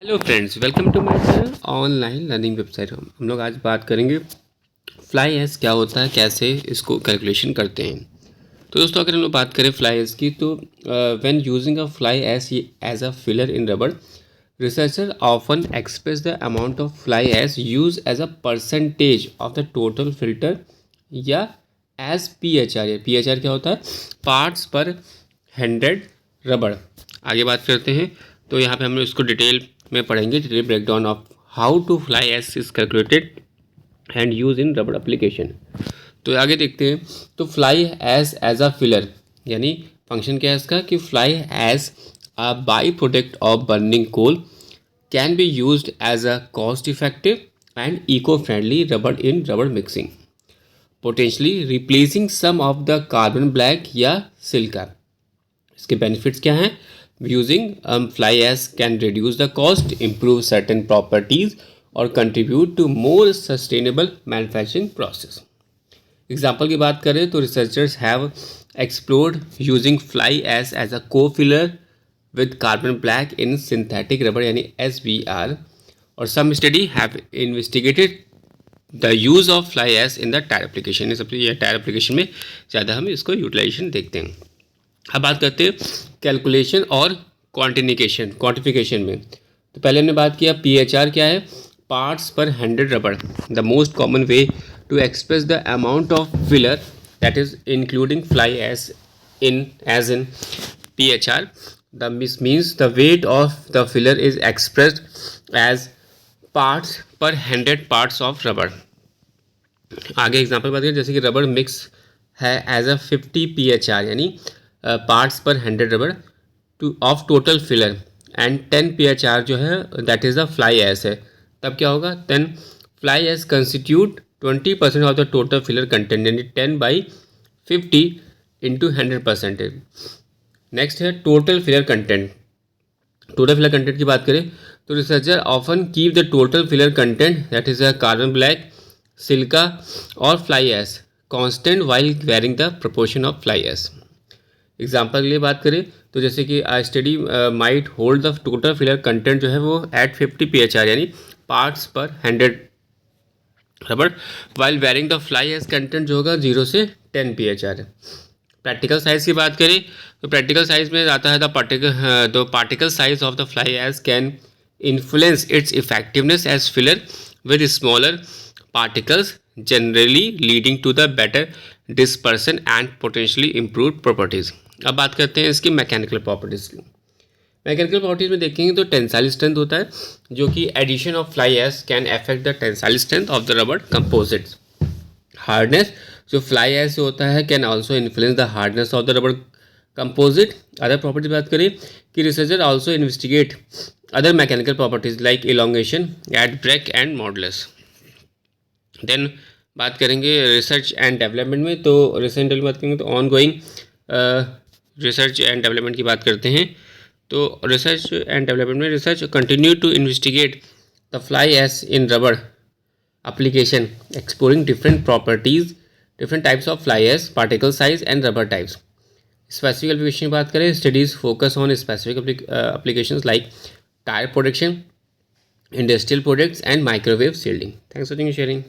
Hello friends, welcome to my channel online learning website. हम लोग आज बात करेंगे फ्लाई एश क्या होता है, कैसे इसको कैलकुलेशन करते हैं। तो दोस्तों, अगर हम लोग बात करें फ्लाई एश की, तो when using a fly ash as a filler in rubber, researcher often express the amount of fly ash use as a percentage of the total filter या एज PHR। PHR क्या होता है? Parts per 100 रबड़। आगे बात करते हैं, तो यहाँ पे हम लोग इसको डिटेल में पढ़ेंगे। Detail breakdown of how to fly ash is calculated and use in rubber application. तो आगे देखते हैं, तो fly ash as a filler, यानी फंक्शन क्या है इसका कि fly ash a by product of burning coal can be used as a cost effective and eco friendly rubber in rubber mixing, potentially replacing some of the carbon black या silica. इसके benefits क्या हैं? Using fly ash can reduce the cost, improve certain properties और contribute to more sustainable manufacturing process. Example की बात करें तो researchers have explored using fly ash as a co filler with carbon black in synthetic rubber यानी SBR, और some study have investigated the use of fly ash in the tyre application. सबसे ये tyre application में ज़्यादा हम इसको utilisation देखते हैं। अब बात करते हैं कैलकुलेशन और क्वांटिफिकेशन में। तो पहले हमने बात किया PHR क्या है? Parts per 100 rubber. The most common way to express the amount of filler that is including fly ash in as in PHR, the means the weight of the filler is expressed as parts per 100 parts of रबड़। आगे example बात करें, जैसे कि rubber mix है as a 50 PHR, यानी parts per 100 rubber to of total filler, and 10 PHR जो है that is the fly ash है। तब क्या होगा? 10 fly ash constitute 20% of the total filler content, यानी 10/50 इंटू 100%। नेक्स्ट है total filler content. Total filler content की बात करें तो researcher often keep the total filler content that is a carbon black, silica और fly ash constant while varying the proportion of fly ash. Example के लिए बात करें तो जैसे कि study might hold the total filler content जो है वो एट 50 PHR, यानी parts per 100 rubber, while varying the fly ash content जो होगा 0 से 10 PHR है। प्रैक्टिकल साइज की बात करें तो प्रैक्टिकल साइज में आता है the particle size of the fly ash can influence its effectiveness as filler with smaller particles, generally leading to the better dispersion and potentially improved properties। अब बात करते हैं इसकी मैकेनिकल प्रॉपर्टीज़ की। मैकेनिकल प्रॉपर्टीज़ में देखेंगे तो टेंसाइल स्ट्रेंथ होता है, जो कि addition of fly ash can affect the tensile strength of the rubber composites. Hardness, जो फ्लाई एश से होता है, can also influence the hardness of the rubber composite. Other property बात करें कि researcher also investigate other mechanical properties like elongation at break and modulus. Then बात करेंगे research and development में, तो रिसर्च एंड बात करेंगे तो ongoing research and development की बात करते हैं। तो रिसर्च एंड डेवलपमेंट में research continue to investigate the fly ash in रबड़ application, exploring different properties, different types of fly ash, particle size and rubber types। Specific application की बात करें, studies focus on specific applications like tyre production, industrial products and microwave shielding. Thanks for sharing.